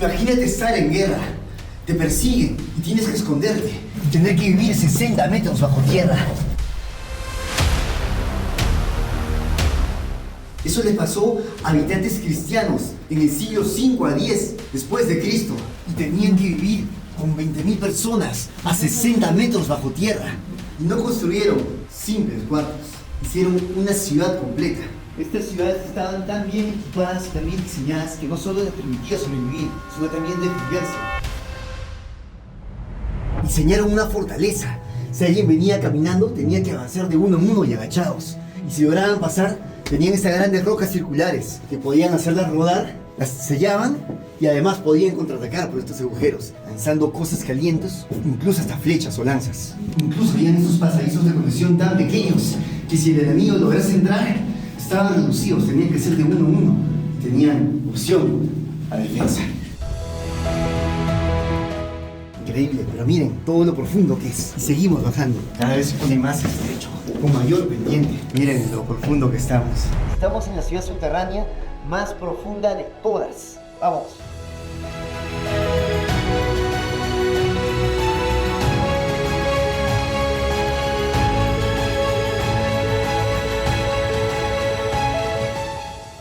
Imagínate estar en guerra. Te persiguen y tienes que esconderte. Y tener que vivir 60 metros bajo tierra. Eso le pasó a habitantes cristianos en el siglo 5 a 10 después de Cristo. Y tenían que vivir con 20.000 personas a 60 metros bajo tierra. Y no construyeron simples cuartos. Hicieron una ciudad completa. Estas ciudades estaban tan bien equipadas y tan bien diseñadas que no solo les permitía sobrevivir, sino también defenderse. Diseñaron una fortaleza. Si alguien venía caminando, tenía que avanzar de uno en uno y agachados. Y si lograban pasar, tenían estas grandes rocas circulares que podían hacerlas rodar, las sellaban y además podían contraatacar por estos agujeros, lanzando cosas calientes, incluso hasta flechas o lanzas. Incluso habían estos pasadizos de conexión tan pequeños que si el enemigo lograse entrar, estaban reducidos, tenían que ser de uno en uno. Tenían opción a defensa. Increíble, pero miren todo lo profundo que es. Y seguimos bajando. Cada vez se pone más estrecho, con mayor pendiente. Miren lo profundo que estamos. Estamos en la ciudad subterránea más profunda de todas. Vamos.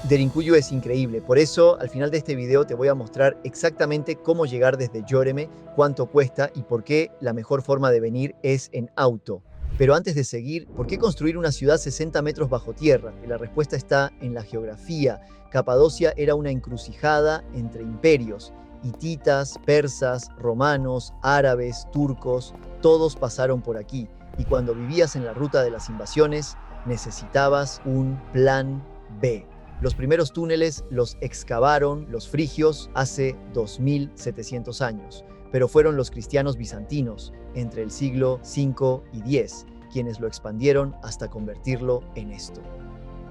Derinkuyu es increíble, por eso al final de este video te voy a mostrar exactamente cómo llegar desde Yoreme, cuánto cuesta y por qué la mejor forma de venir es en auto. Pero antes de seguir, ¿por qué construir una ciudad 60 metros bajo tierra? Y la respuesta está en la geografía. Capadocia era una encrucijada entre imperios. Hititas, persas, romanos, árabes, turcos, todos pasaron por aquí. Y cuando vivías en la ruta de las invasiones, necesitabas un plan B. Los primeros túneles los excavaron los frigios hace 2700 años, pero fueron los cristianos bizantinos entre el siglo V y X quienes lo expandieron hasta convertirlo en esto.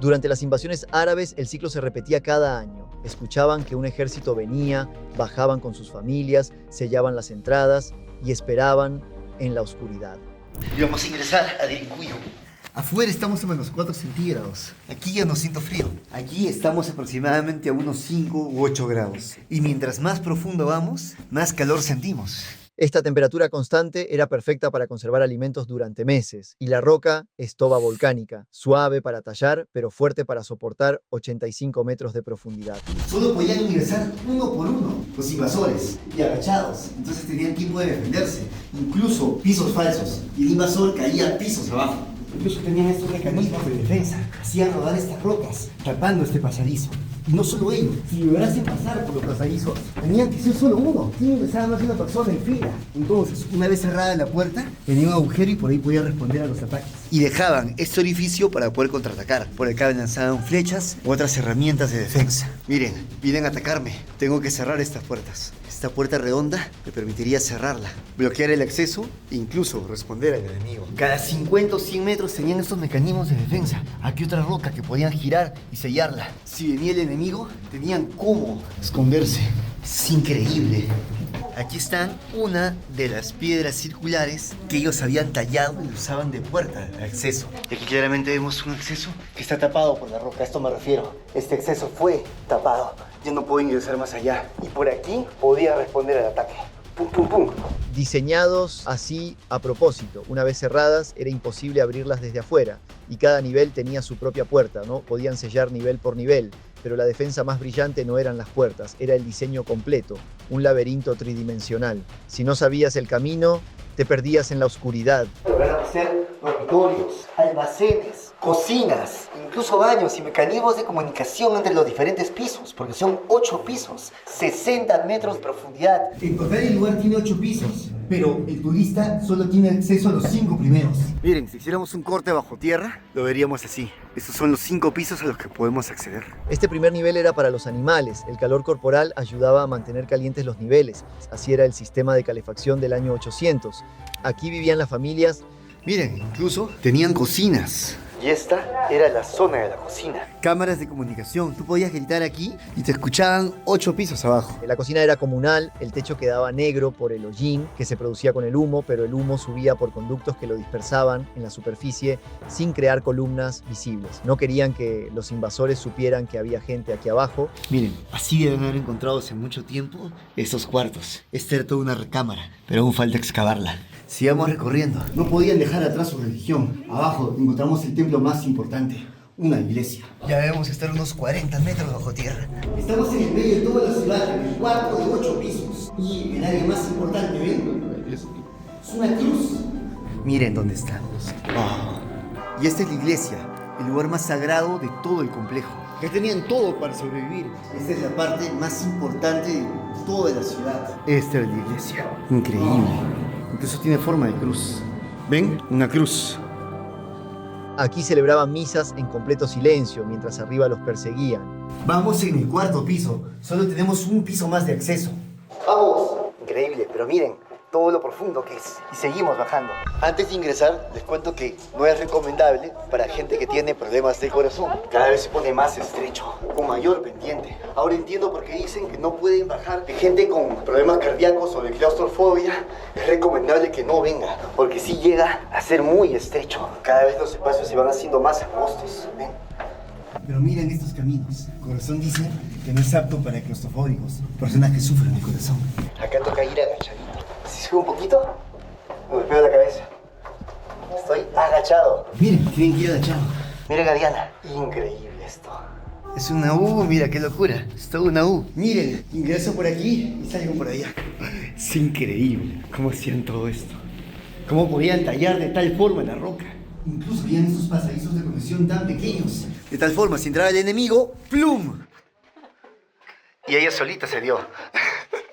Durante las invasiones árabes el ciclo se repetía cada año. Escuchaban que un ejército venía, bajaban con sus familias, sellaban las entradas y esperaban en la oscuridad. Y vamos a ingresar a Derinkuyu. Afuera estamos a menos 4 centígrados. Aquí ya no siento frío. Aquí estamos aproximadamente a unos 5 u 8 grados. Y mientras más profundo vamos, más calor sentimos. Esta temperatura constante era perfecta para conservar alimentos durante meses, y la roca es toba volcánica, suave para tallar, pero fuerte para soportar 85 metros de profundidad. Solo podían ingresar uno por uno los invasores, y agachados, entonces tenían tiempo de defenderse. Incluso pisos falsos, y el invasor caía pisos abajo. Incluso tenían estos mecanismos de defensa, hacían rodar estas rocas, tapando este pasadizo. Y no solo ellos, si lograsen pasar por los pasadizos, tenían que ser solo uno. Sí, empezaba más de una persona en fila. Entonces, una vez cerrada la puerta, tenía un agujero y por ahí podía responder a los ataques. Y dejaban este orificio para poder contraatacar. Por acá lanzaban flechas u otras herramientas de defensa. Miren, vienen a atacarme. Tengo que cerrar estas puertas. Esta puerta redonda me permitiría cerrarla, bloquear el acceso e incluso responder al enemigo. Cada 50 o 100 metros tenían estos mecanismos de defensa. Aquí otra roca que podían girar y sellarla. Si venía el enemigo, tenían cómo esconderse. Es increíble. Aquí están una de las piedras circulares que ellos habían tallado y usaban de puerta de acceso. Y aquí claramente vemos un acceso que está tapado por la roca. A esto me refiero. Este acceso fue tapado. Ya no puedo ingresar más allá. Y por aquí podía responder al ataque. Pum, pum, pum. Diseñados así a propósito. Una vez cerradas, era imposible abrirlas desde afuera. Y cada nivel tenía su propia puerta, ¿no? Podían sellar nivel por nivel. Pero la defensa más brillante no eran las puertas, era el diseño completo, un laberinto tridimensional. Si no sabías el camino, te perdías en la oscuridad. Lograron hacer dormitorios, almacenes, cocinas, incluso baños y mecanismos de comunicación entre los diferentes pisos, porque son 8 pisos, 60 metros de profundidad. En total el lugar tiene 8 pisos, pero el turista solo tiene acceso a los 5 primeros. Miren, si hiciéramos un corte bajo tierra, lo veríamos así. Estos son los 5 pisos a los que podemos acceder. Este primer nivel era para los animales. El calor corporal ayudaba a mantener calientes los niveles. Así era el sistema de calefacción del año 800. Aquí vivían las familias. Miren, incluso tenían cocinas. Y esta era la zona de la cocina. Cámaras de comunicación. Tú podías gritar aquí y te escuchaban 8 pisos abajo. La cocina era comunal, el techo quedaba negro por el hollín que se producía con el humo, pero el humo subía por conductos que lo dispersaban en la superficie sin crear columnas visibles. No querían que los invasores supieran que había gente aquí abajo. Miren, así deben haber encontrado hace mucho tiempo estos cuartos. Esta era toda una recámara, pero aún falta excavarla. Sigamos recorriendo. No podían dejar atrás su religión. Abajo encontramos el templo más importante, una iglesia. Ya debemos estar unos 40 metros bajo tierra. Estamos en el medio de toda la ciudad, en el cuarto de 8 pisos. Y el área más importante, ¿ven? Es una cruz. Miren dónde estamos. Oh. Y esta es la iglesia, el lugar más sagrado de todo el complejo. Que tenían todo para sobrevivir. Esta es la parte más importante de toda la ciudad. Esta es la iglesia. Increíble. Incluso tiene forma de cruz. ¿Ven? Una cruz. Aquí celebraban misas en completo silencio mientras arriba los perseguían. Vamos en el 4.º piso. Solo tenemos un piso más de acceso. ¡Vamos! Increíble, pero miren todo lo profundo que es. Y seguimos bajando. Antes de ingresar, les cuento que no es recomendable para gente que tiene problemas de corazón. Cada vez se pone más estrecho, con mayor pendiente. Ahora entiendo por qué dicen que no pueden bajar. Gente con problemas cardíacos o de claustrofobia, es recomendable que no venga, porque sí llega a ser muy estrecho. Cada vez los espacios se van haciendo más angostos. ¿Ven? Pero miren estos caminos. El corazón dice que no es apto para claustrofóbicos, personas que sufren el corazón. Acá toca ir agachadito. Si subo un poquito, me golpeo la cabeza. Estoy agachado. Miren, tienen que ir agachado. Miren a Diana. Increíble esto. Es una U, mira qué locura. Es toda una U. Miren, ingreso por aquí y salgo por allá. Es increíble cómo hacían todo esto. Cómo podían tallar de tal forma la roca. Incluso habían estos pasadizos de conexión tan pequeños. De tal forma, si entraba el enemigo, ¡plum! Y ella solita se dio.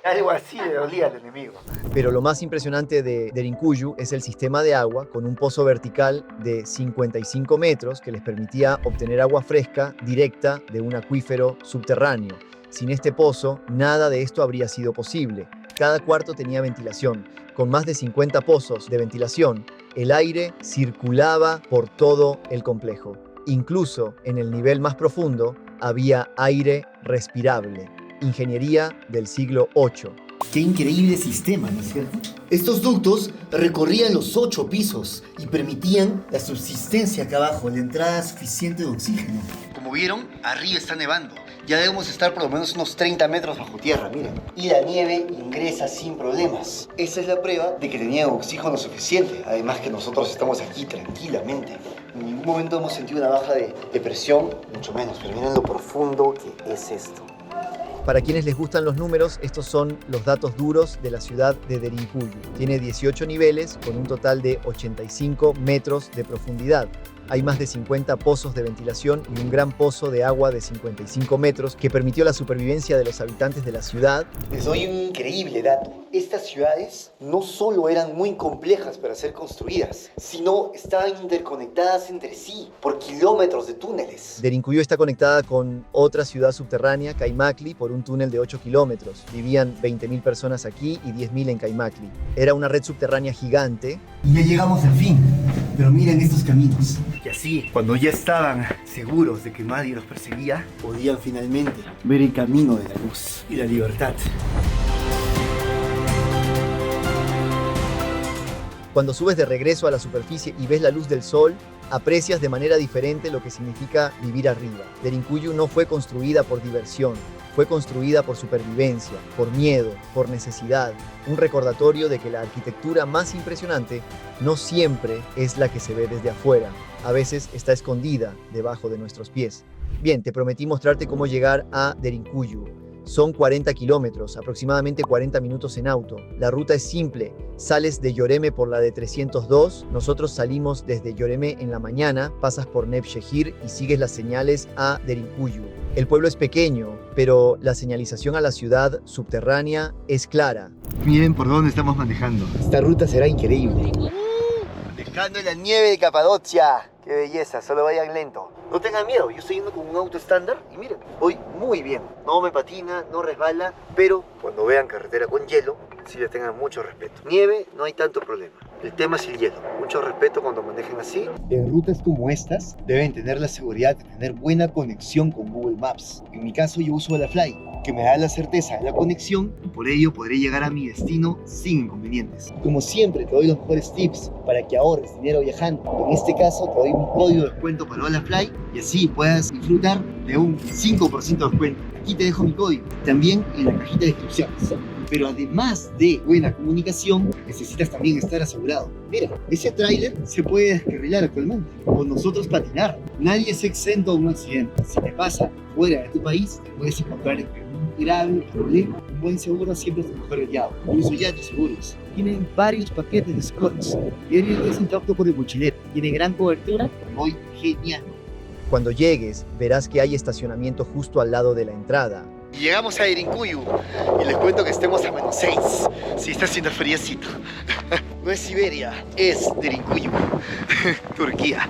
Algo así le dolía al enemigo. Pero lo más impresionante de Derinkuyu es el sistema de agua con un pozo vertical de 55 metros que les permitía obtener agua fresca directa de un acuífero subterráneo. Sin este pozo, nada de esto habría sido posible. Cada cuarto tenía ventilación. Con más de 50 pozos de ventilación, el aire circulaba por todo el complejo. Incluso en el nivel más profundo había aire respirable. Ingeniería del siglo VIII. Qué increíble sistema, ¿no es cierto? Estos ductos recorrían los 8 pisos y permitían la subsistencia acá abajo, la entrada suficiente de oxígeno. Como vieron, arriba está nevando. Ya debemos estar por lo menos unos 30 metros bajo tierra, miren. Y la nieve ingresa sin problemas. Esa es la prueba de que tenía oxígeno suficiente. Además que nosotros estamos aquí tranquilamente. En ningún momento hemos sentido una baja de presión, mucho menos. Pero miren lo profundo que es esto. Para quienes les gustan los números, estos son los datos duros de la ciudad de Derinkuyu. Tiene 18 niveles con un total de 85 metros de profundidad. Hay más de 50 pozos de ventilación y un gran pozo de agua de 55 metros que permitió la supervivencia de los habitantes de la ciudad. Les doy un increíble dato. Estas ciudades no solo eran muy complejas para ser construidas, sino estaban interconectadas entre sí por kilómetros de túneles. Derinkuyu está conectada con otra ciudad subterránea, Kaimakli, por un túnel de 8 kilómetros. Vivían 20.000 personas aquí y 10.000 en Kaimakli. Era una red subterránea gigante. Y ya llegamos al fin. Pero miren estos caminos. Y así, cuando ya estaban seguros de que nadie los perseguía, podían finalmente ver el camino de la luz y la libertad. Cuando subes de regreso a la superficie y ves la luz del sol, aprecias de manera diferente lo que significa vivir arriba. Derinkuyu no fue construida por diversión, fue construida por supervivencia, por miedo, por necesidad. Un recordatorio de que la arquitectura más impresionante no siempre es la que se ve desde afuera. A veces está escondida debajo de nuestros pies. Bien, te prometí mostrarte cómo llegar a Derinkuyu. Son 40 kilómetros, aproximadamente 40 minutos en auto. La ruta es simple. Sales de Yoreme por la de 302. Nosotros salimos desde Yoreme en la mañana, pasas por Nevşehir y sigues las señales a Derinkuyu. El pueblo es pequeño, pero la señalización a la ciudad subterránea es clara. Miren por dónde estamos manejando. Esta ruta será increíble. Dejando la nieve de Capadocia. ¡Qué belleza! Solo vayan lento. No tengan miedo, yo estoy yendo con un auto estándar y miren, voy muy bien. No me patina, no resbala, pero cuando vean carretera con hielo, sí le tengan mucho respeto. Nieve, no hay tanto problema. El tema es el hielo. Mucho respeto cuando manejen así. En rutas como estas, deben tener la seguridad de tener buena conexión con Google Maps. En mi caso, yo uso la Fly, que me da la certeza de la conexión y por ello podré llegar a mi destino sin inconvenientes. Como siempre, te doy los mejores tips para que ahorres dinero viajando. En este caso, te doy mi código de descuento para HolaFly y así puedas disfrutar de un 5% de descuento. Aquí te dejo mi código, también en la cajita de descripciones. Pero además de buena comunicación, necesitas también estar asegurado. Mira, ese tráiler se puede descarrilar actualmente, o nosotros patinar. Nadie es exento de un accidente. Si te pasa fuera de tu país, te puedes encontrar en un grave problema. Un buen seguro siempre es mejor aliado. Yo uso Yati Seguros. Tienen varios paquetes de Scotts. Tienen el contacto con el mochilero. Tiene gran cobertura. Muy genial. Cuando llegues, verás que hay estacionamiento justo al lado de la entrada. Y llegamos a Derinkuyu y les cuento que estemos a -6. Sí, está haciendo friecito. No es Siberia, es Derinkuyu, Turquía.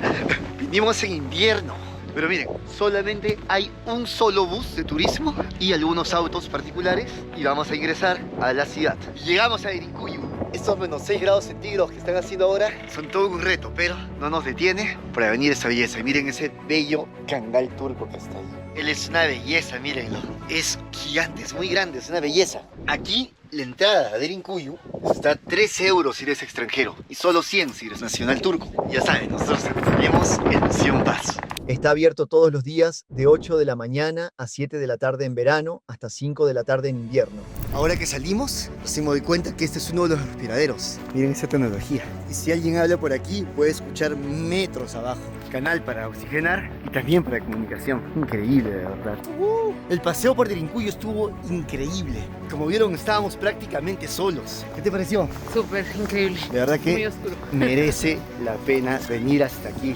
Vinimos en invierno. Pero miren, solamente hay un solo bus de turismo y algunos autos particulares y vamos a ingresar a la ciudad. Llegamos a Derinkuyu. Estos -6 grados centígrados que están haciendo ahora son todo un reto, pero no nos detiene para venir a esta belleza. Y miren ese bello cangal turco que está ahí. Él es una belleza, mírenlo. Es gigante, es muy grande, es una belleza. Aquí la entrada a Derinkuyu está 13 euros si eres extranjero y solo 100 si eres nacional turco. Ya saben, nosotros tenemos el Nación Paz. Está abierto todos los días de 8 de la mañana a 7 de la tarde en verano hasta 5 de la tarde en invierno. Ahora que salimos, sí me doy cuenta que este es uno de los respiraderos. Miren esa tecnología. Y si alguien habla por aquí, puede escuchar metros abajo. Canal para oxigenar y también para comunicación. Increíble, de verdad. El paseo por Derinkuyu estuvo increíble. Como vieron, estábamos prácticamente solos. ¿Qué te pareció? Súper increíble. De verdad Muy que oscuro. merece la pena venir hasta aquí.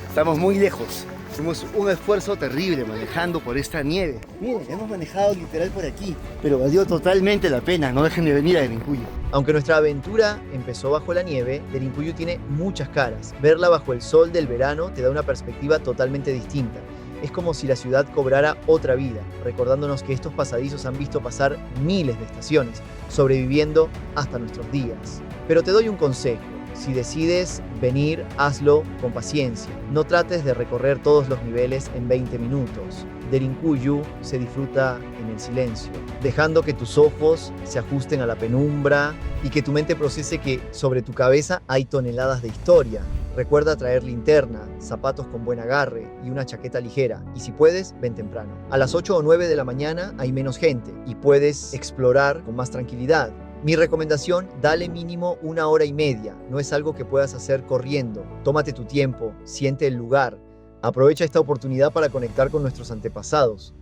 Estamos muy lejos. Hicimos un esfuerzo terrible manejando por esta nieve. Miren, hemos manejado literal por aquí, pero valió totalmente la pena. No dejen de venir a Derinkuyu. Aunque nuestra aventura empezó bajo la nieve, Derinkuyu tiene muchas caras. Verla bajo el sol del verano te da una perspectiva totalmente distinta. Es como si la ciudad cobrara otra vida, recordándonos que estos pasadizos han visto pasar miles de estaciones, sobreviviendo hasta nuestros días. Pero te doy un consejo. Si decides venir, hazlo con paciencia. No trates de recorrer todos los niveles en 20 minutos. Derinkuyu se disfruta en el silencio, dejando que tus ojos se ajusten a la penumbra y que tu mente procese que sobre tu cabeza hay toneladas de historia. Recuerda traer linterna, zapatos con buen agarre y una chaqueta ligera. Y si puedes, ven temprano. A las 8 o 9 de la mañana hay menos gente y puedes explorar con más tranquilidad. Mi recomendación, dale mínimo 1 hora y media. No es algo que puedas hacer corriendo. Tómate tu tiempo, siente el lugar. Aprovecha esta oportunidad para conectar con nuestros antepasados.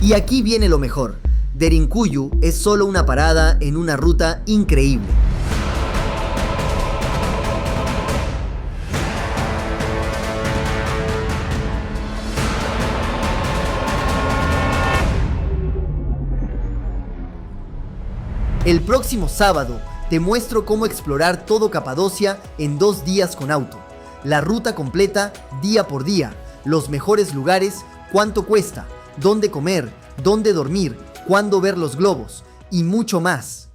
Y aquí viene lo mejor. Derinkuyu es solo una parada en una ruta increíble. El próximo sábado te muestro cómo explorar todo Capadocia en 2 días con auto. La ruta completa día por día, los mejores lugares, cuánto cuesta, dónde comer, dónde dormir, cuándo ver los globos y mucho más.